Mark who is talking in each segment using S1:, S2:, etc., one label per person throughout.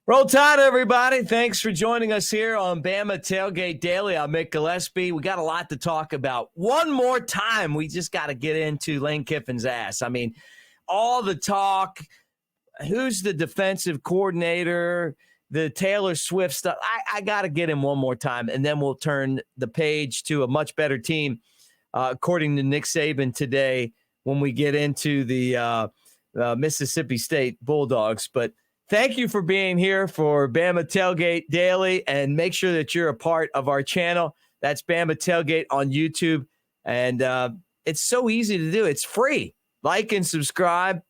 S1: Roll Tide, everybody. Thanks for joining us here on Bama Tailgate Daily. I'm Mick Gillispie. We got a lot to talk about. One more time, we just got to get into Lane Kiffin's ass. I mean, all the talk, who's the defensive coordinator, the Taylor Swift stuff. I got to get him one more time, and then we'll turn the page to a much better team, according to Nick Saban today, when we get into the Mississippi State Bulldogs. But thank you for being here for Bama Tailgate Daily, and make sure that you're a part of our channel. That's Bama Tailgate on YouTube, and it's so easy to do. It's free. Like and subscribe,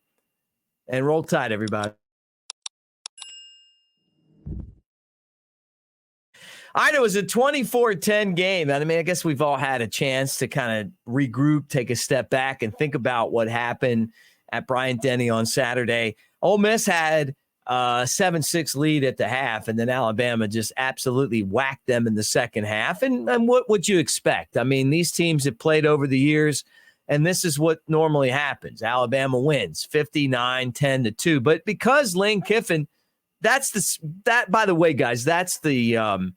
S1: and roll tide, everybody. All right, it was a 24-10 game. I mean, I guess we've all had a chance to kind of regroup, take a step back, and think about what happened at Bryant-Denny on Saturday. Ole Miss had a 7-6 lead at the half, and then Alabama just absolutely whacked them in the second half. And what would you expect? I mean, these teams have played over the years, and this is what normally happens. Alabama wins 59-10-2. But because Lane Kiffin, by the way, guys, that's the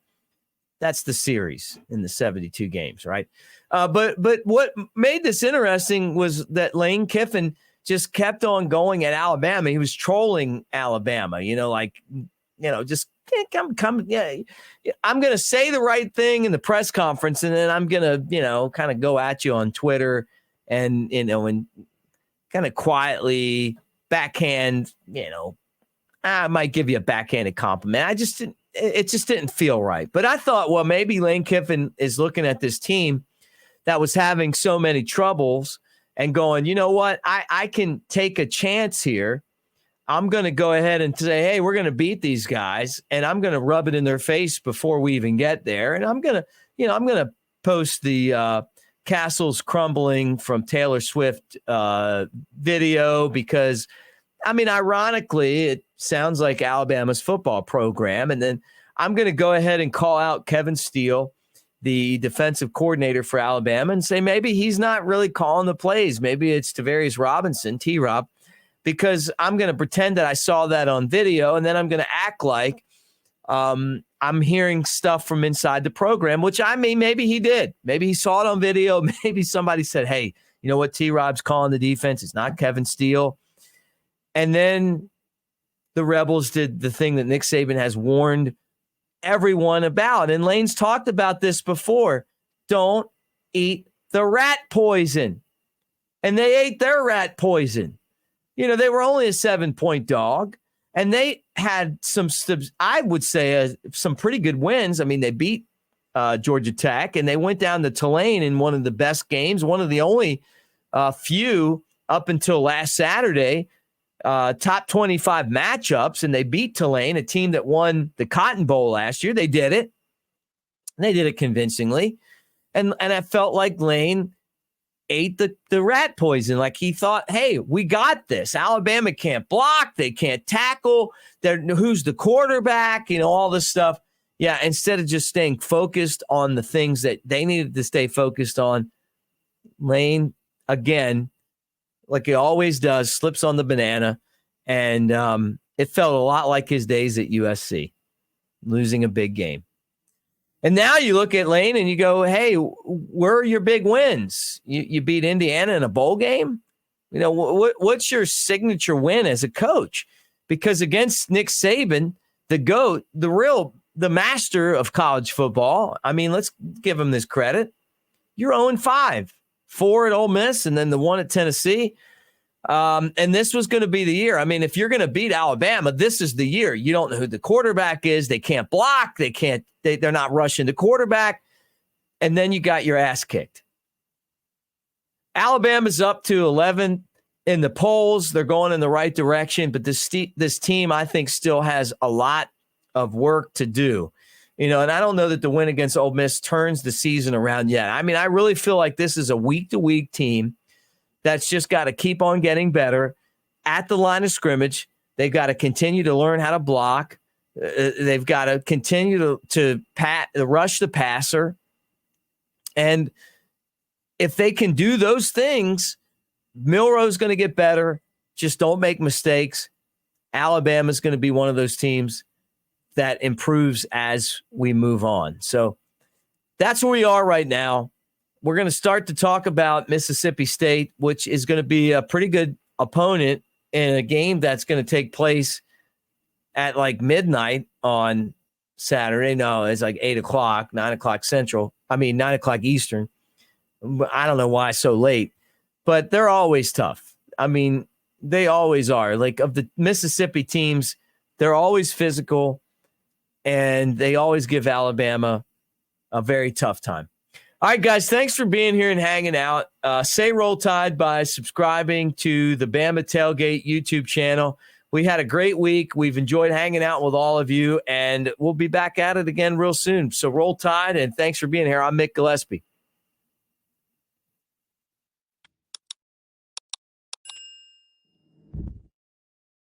S1: series in the 72 games, right? But what made this interesting was that Lane Kiffin just kept on going at Alabama. He was trolling Alabama, just come. Yeah, I'm going to say the right thing in the press conference, and then I'm going to, kind of go at you on Twitter and kind of quietly backhand, I might give you a backhanded compliment. It just didn't feel right. But I thought, well, maybe Lane Kiffin is looking at this team that was having so many troubles and going, you know what, I can take a chance here. I'm going to go ahead and say, hey, we're going to beat these guys, and I'm going to rub it in their face before we even get there. And I'm going to post the Castles Crumbling from Taylor Swift video because, I mean, ironically, it sounds like Alabama's football program. And then I'm going to go ahead and call out Kevin Steele, the defensive coordinator for Alabama, and say maybe he's not really calling the plays. Maybe it's Travaris Robinson, T-Rob, because I'm going to pretend that I saw that on video, and then I'm going to act like I'm hearing stuff from inside the program, which I mean, maybe he did. Maybe he saw it on video. Maybe somebody said, hey, you know what, T-Rob's calling the defense. It's not Kevin Steele. And then the Rebels did the thing that Nick Saban has warned everyone about. And Lane's talked about this before. Don't eat the rat poison. And they ate their rat poison. They were only a 7-point dog. And they had some pretty good wins. I mean, they beat Georgia Tech, and they went down to Tulane in one of the best games, one of the only few up until last Saturday, top 25 matchups, and they beat Tulane, a team that won the Cotton Bowl last year. They did it. And they did it convincingly. And I felt like Lane ate the rat poison. Like he thought, hey, we got this. Alabama can't block. They can't tackle. Who's the quarterback? All this stuff. Yeah, instead of just staying focused on the things that they needed to stay focused on, Lane, again, like he always does, slips on the banana. And it felt a lot like his days at USC, losing a big game. And now you look at Lane and you go, hey, where are your big wins? You beat Indiana in a bowl game? What's your signature win as a coach? Because against Nick Saban, the GOAT, the master of college football, I mean, let's give him this credit. You're 0-5, 4 at Ole Miss, and then the 1 at Tennessee. And this was going to be the year. I mean, if you're going to beat Alabama, this is the year. You don't know who the quarterback is. They can't block. They're not rushing the quarterback. And then you got your ass kicked. Alabama's up to 11 in the polls. They're going in the right direction, but this team, I think, still has a lot of work to do. And I don't know that the win against Ole Miss turns the season around yet. I mean, I really feel like this is a week-to-week team that's just got to keep on getting better at the line of scrimmage. They've got to continue to learn how to block. They've got to continue to rush the passer. And if they can do those things, Milrow's going to get better. Just don't make mistakes. Alabama's going to be one of those teams that improves as we move on. So that's where we are right now. We're going to start to talk about Mississippi State, which is going to be a pretty good opponent in a game that's going to take place at like midnight on Saturday. No, it's like 8 o'clock, 9 o'clock Central. 9 o'clock Eastern. I don't know why so late, but they're always tough. They always are. Like, of the Mississippi teams, they're always physical, and they always give Alabama a very tough time. All right, guys, thanks for being here and hanging out. Say Roll Tide by subscribing to the Bama Tailgate YouTube channel. We had a great week. We've enjoyed hanging out with all of you, and we'll be back at it again real soon. So Roll Tide, and thanks for being here. I'm Mick Gillispie.